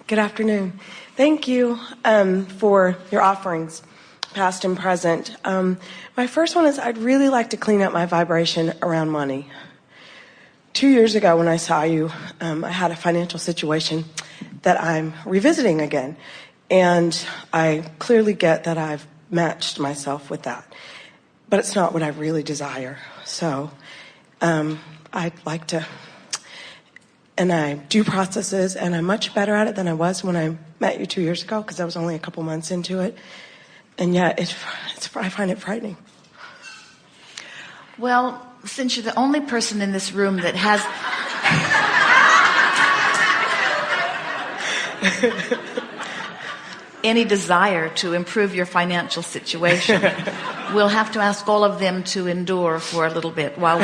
Good afternoon. Thank you for your offerings, past and present. My first one is I'd really like to clean up my vibration around money. 2 years ago when I saw you, I had a financial situation that I'm revisiting again. And I clearly get that I've matched myself with that. But it's not what I really desire. So I'd like to... And I do processes, and I'm much better at it than I was when I met you 2 years ago, because I was only a couple months into it. And yet, I find it frightening. Well, since you're the only person in this room that has... any desire to improve your financial situation, we'll have to ask all of them to endure for a little bit while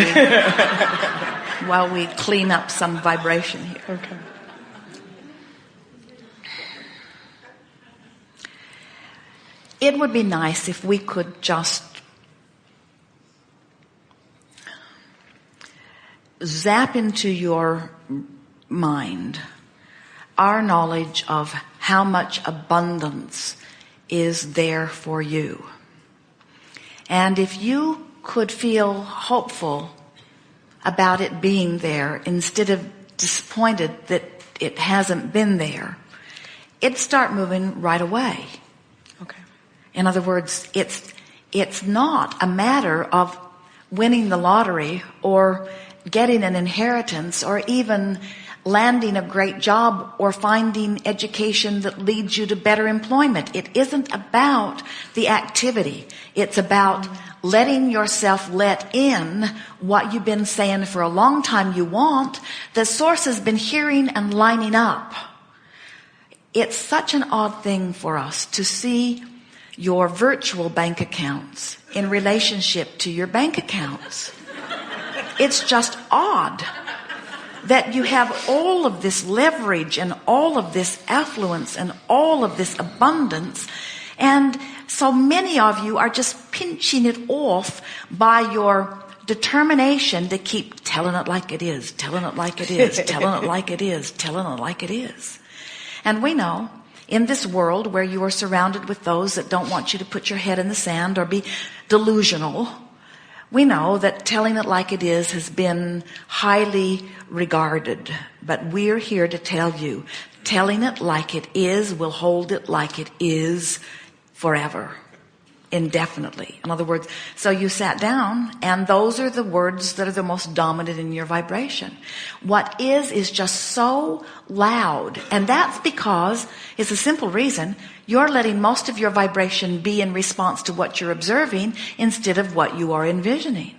we clean up some vibration here. Okay. It would be nice if we could just zap into your mind our knowledge of how much abundance is there for you. And if you could feel hopeful about it being there instead of disappointed that it hasn't been there, it'd start moving right away. Okay. In other words, it's not a matter of winning the lottery or getting an inheritance or even landing a great job or finding education that leads you to better employment. It isn't about the activity. It's about letting yourself let in what you've been saying for a long time you want. The source has been hearing and lining up. It's such an odd thing for us to see your virtual bank accounts in relationship to your bank accounts. It's just odd that you have all of this leverage and all of this affluence and all of this abundance, and so many of you are just pinching it off by your determination to keep telling it like it is, telling it like it is, telling it like it is, telling it like it is. And we know in this world where you are surrounded with those that don't want you to put your head in the sand or be delusional, we know that telling it like it is has been highly regarded, but we're here to tell you, telling it like it is will hold it like it is forever, indefinitely. In other words, so you sat down and those are the words that are the most dominant in your vibration. What is just so loud, and that's because it's a simple reason. You're letting most of your vibration be in response to what you're observing instead of what you are envisioning.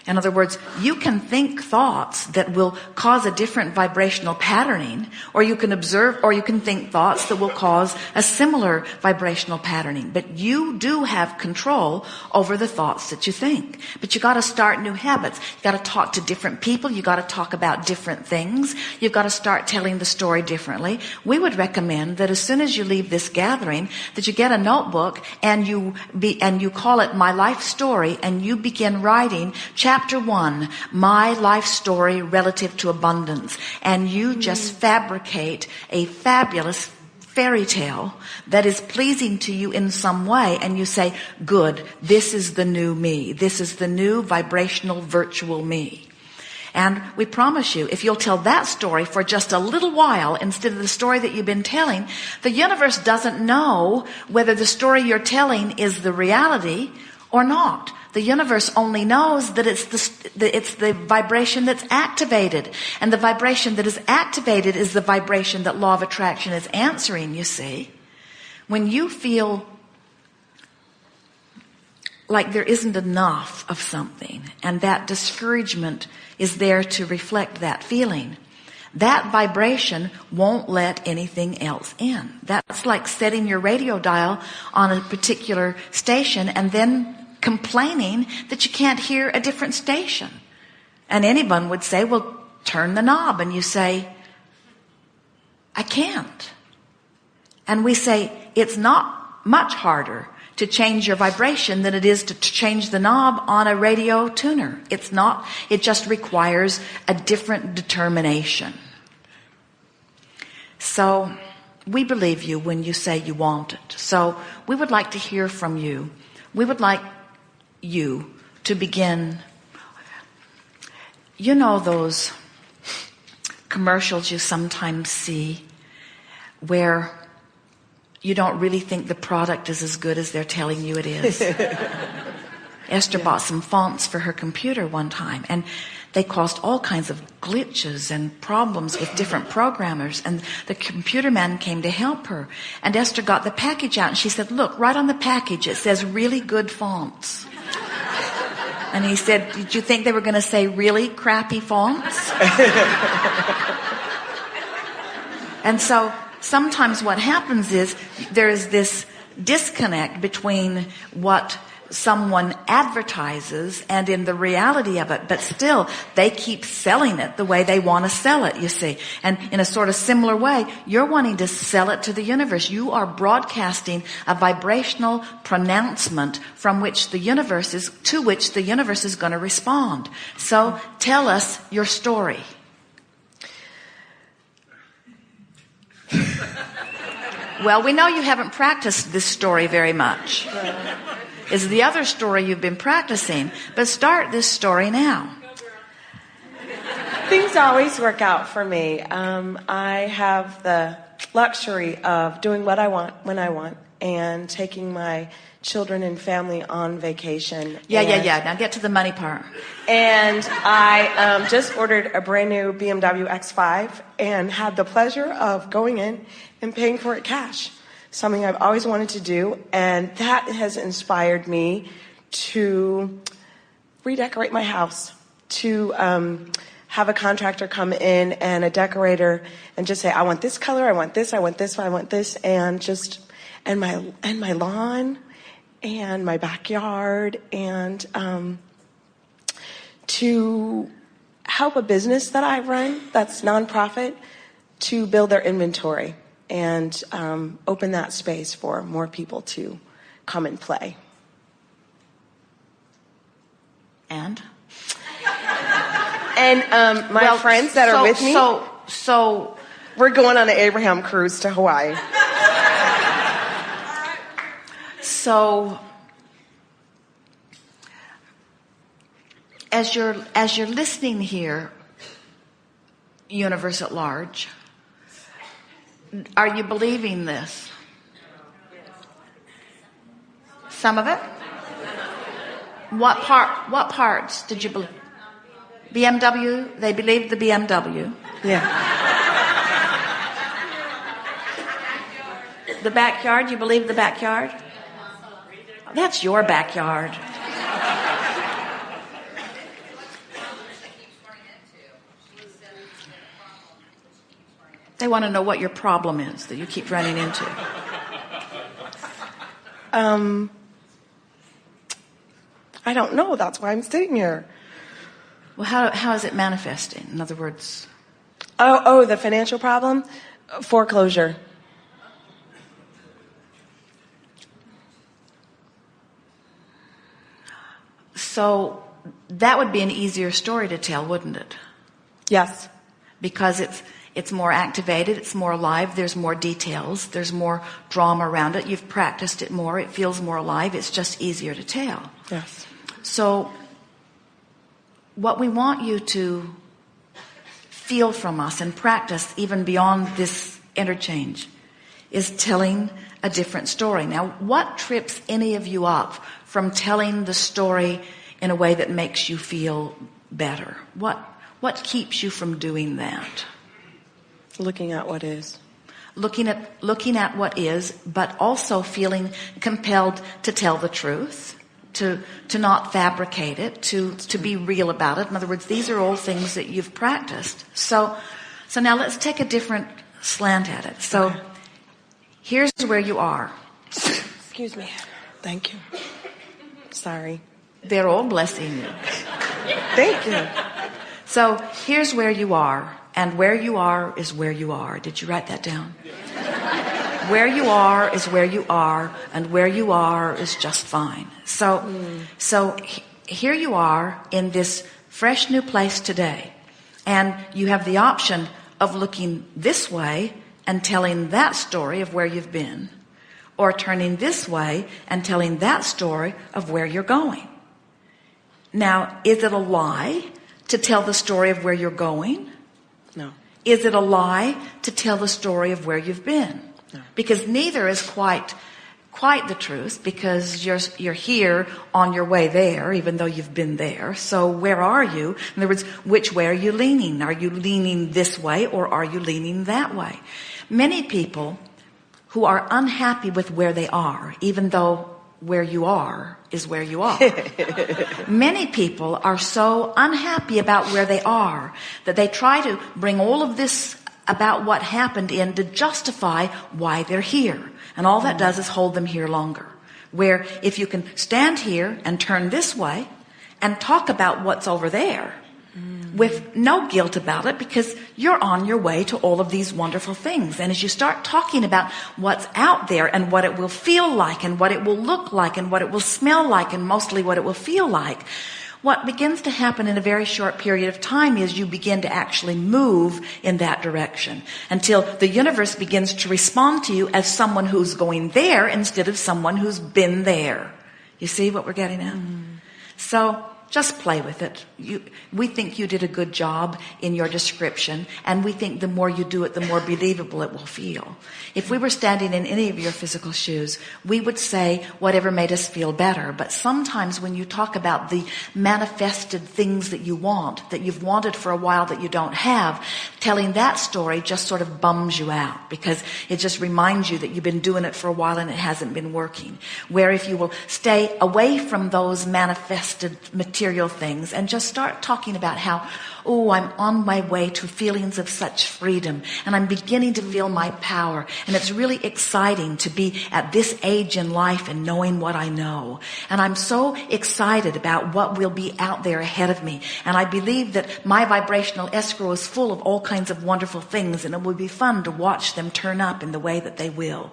In other words, you can think thoughts that will cause a different vibrational patterning, or you can observe, or you can think thoughts that will cause a similar vibrational patterning. But you do have control over the thoughts that you think. But you got to start new habits. You got to talk to different people. You got to talk about different things. You've got to start telling the story differently. We would recommend that as soon as you leave this gathering, that you get a notebook and you call it My Life Story, and you begin writing Chapter 1, my life story relative to abundance. And you just fabricate a fabulous fairy tale that is pleasing to you in some way. And you say, good, this is the new me. This is the new vibrational virtual me. And we promise you, if you'll tell that story for just a little while instead of the story that you've been telling, the universe doesn't know whether the story you're telling is the reality or not. The universe only knows that it's the vibration that's activated. And the vibration that is activated is the vibration that law of attraction is answering, you see. When you feel like there isn't enough of something, and that discouragement is there to reflect that feeling, that vibration won't let anything else in. That's like setting your radio dial on a particular station and then complaining that you can't hear a different station. And anyone would say, well, turn the knob. And you say, I can't. And we say, it's not much harder to change your vibration than it is to change the knob on a radio tuner. It's not. It just requires a different determination. So we believe you when you say you want it. So we would like to hear from you. We would like you to begin. You know those commercials you sometimes see where you don't really think the product is as good as they're telling you it is. Esther bought some fonts for her computer one time, and they caused all kinds of glitches and problems with different programmers, and the computer man came to help her. And Esther got the package out, and she said, look, right on the package it says really good fonts. And he said, did you think they were going to say really crappy fonts? And so sometimes what happens is there's this disconnect between what someone advertises and in the reality of it, but still they keep selling it the way they want to sell it, you see. And in a sort of similar way, you're wanting to sell it to the universe. You are broadcasting a vibrational pronouncement to which the universe is going to respond. So tell us your story. Well, we know you haven't practiced this story very much. It's the other story you've been practicing. But start this story now. Things always work out for me. I have the luxury of doing what I want when I want and taking my children and family on vacation. Yeah. Now get to the money part. And I just ordered a brand new BMW X5 and had the pleasure of going in and paying for it cash. Something I've always wanted to do, and that has inspired me to redecorate my house, to have a contractor come in and a decorator and just say, I want this color, I want this, I want this, I want this, and my lawn and my backyard, and to help a business that I run that's nonprofit to build their inventory and open that space for more people to come and play. And my friends that are with me, so we're going on an Abraham cruise to Hawaii. So as you're listening here, universe at large, are you believing this? Some of it? What parts did you believe? BMW? They believed the BMW. Yeah. The backyard? You believe the backyard? That's your backyard. They want to know what your problem is that you keep running into. I don't know. That's why I'm sitting here. Well, how is it manifesting? In other words... Oh, the financial problem? Foreclosure. So that would be an easier story to tell, wouldn't it? Yes. Because it's more activated, it's more alive, there's more details, there's more drama around it. You've practiced it more, it feels more alive, it's just easier to tell. Yes. So what we want you to feel from us and practice even beyond this interchange is telling a different story. Now, what trips any of you up from telling the story in a way that makes you feel better? What keeps you from doing that? Looking at what is. Looking at what is, but also feeling compelled to tell the truth, to not fabricate it, to be real about it. In other words, these are all things that you've practiced. So now let's take a different slant at it. So okay. Here's where you are. Excuse me. Thank you. Sorry. They're all blessing you. Thank you. So here's where you are, and where you are is where you are. Did you write that down? Where you are is where you are, and where you are is just fine. So here you are in this fresh new place today, and you have the option of looking this way and telling that story of where you've been, or turning this way and telling that story of where you're going. Now, is it a lie to tell the story of where you're going? No. Is it a lie to tell the story of where you've been? No. Because neither is quite the truth, because you're here on your way there, even though you've been there. So where are you? In other words, which way are you leaning? Are you leaning this way, or are you leaning that way? Many people who are unhappy with where they are, even though where you are is where you are. Many people are so unhappy about where they are that they try to bring all of this about what happened in to justify why they're here. And all that does is hold them here longer. Where if you can stand here and turn this way and talk about what's over there with no guilt about it, because you're on your way to all of these wonderful things. And as you start talking about what's out there and what it will feel like and what it will look like and what it will smell like and mostly what it will feel like, what begins to happen in a very short period of time is you begin to actually move in that direction until the universe begins to respond to you as someone who's going there instead of someone who's been there. You see what we're getting at? So just play with it. We think you did a good job in your description, and we think the more you do it, the more believable it will feel. If we were standing in any of your physical shoes, we would say whatever made us feel better. But sometimes when you talk about the manifested things that you want, that you've wanted for a while that you don't have, telling that story just sort of bums you out, because it just reminds you that you've been doing it for a while and it hasn't been working. Where if you will stay away from those manifested material things and just start talking about how, I'm on my way to feelings of such freedom, and I'm beginning to feel my power, and it's really exciting to be at this age in life and knowing what I know, and I'm so excited about what will be out there ahead of me, and I believe that my vibrational escrow is full of all kinds of wonderful things, and it will be fun to watch them turn up in the way that they will.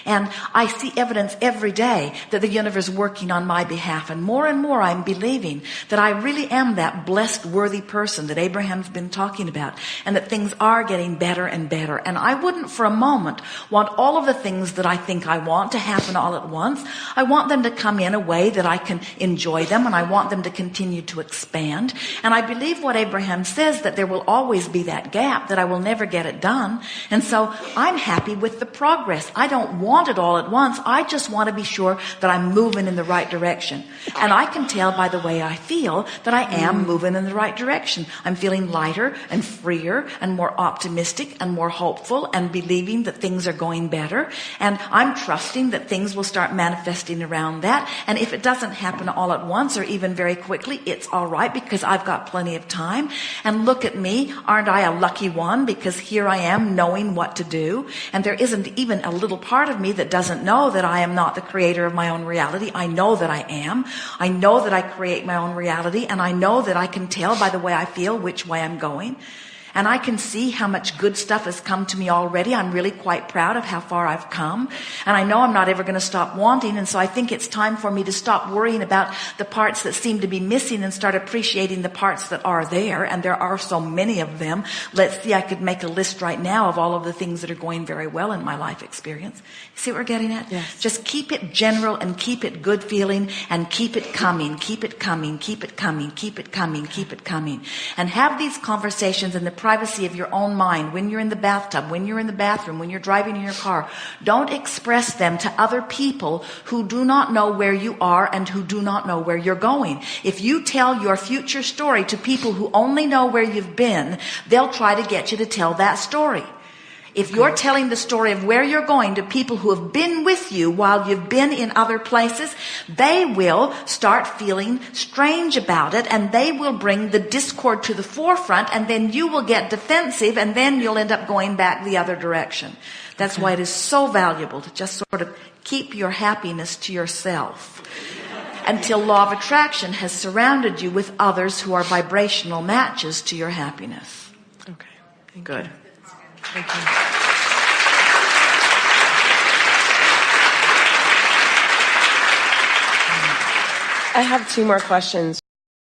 And I see evidence every day that the universe is working on my behalf, and more I'm believing that I really am that blessed, worthy person that Abraham's been talking about, and that things are getting better and better. And I wouldn't for a moment want all of the things that I think I want to happen all at once. I want them to come in a way that I can enjoy them, and I want them to continue to expand. And I believe what Abraham says, that there will always be that gap, that I will never get it done. And so I'm happy with the progress. I don't want it all at once. I just want to be sure that I'm moving in the right direction. And I can tell by the way I feel that I am moving in the right direction. I'm feeling lighter and freer and more optimistic and more hopeful and believing that things are going better. And I'm trusting that things will start manifesting around that. And if it doesn't happen all at once or even very quickly, it's all right, because I've got plenty of time. And look at me. Aren't I a lucky one? Because here I am knowing what to do. And there isn't even a little part of me that doesn't know that I am not the creator of my own reality. I know that I am. I know that I create my own reality, and I know that I can tell by the way I feel which way I'm going. And I can see how much good stuff has come to me already. I'm really quite proud of how far I've come. And I know I'm not ever going to stop wanting. And so I think it's time for me to stop worrying about the parts that seem to be missing and start appreciating the parts that are there. And there are so many of them. Let's see, I could make a list right now of all of the things that are going very well in my life experience. See what we're getting at? Yes. Just keep it general and keep it good feeling and keep it coming, keep it coming, keep it coming, keep it coming, keep it coming. And have these conversations in the privacy of your own mind, when you're in the bathtub, when you're in the bathroom, when you're driving in your car. Don't express them to other people who do not know where you are and who do not know where you're going. If you tell your future story to people who only know where you've been, they'll try to get you to tell that story. If you're telling the story of where you're going to people who have been with you while you've been in other places, they will start feeling strange about it, and they will bring the discord to the forefront, and then you will get defensive, and then you'll end up going back the other direction. That's why it is so valuable to just sort of keep your happiness to yourself until law of attraction has surrounded you with others who are vibrational matches to your happiness. Okay. Good. Thank you. I have 2 more questions.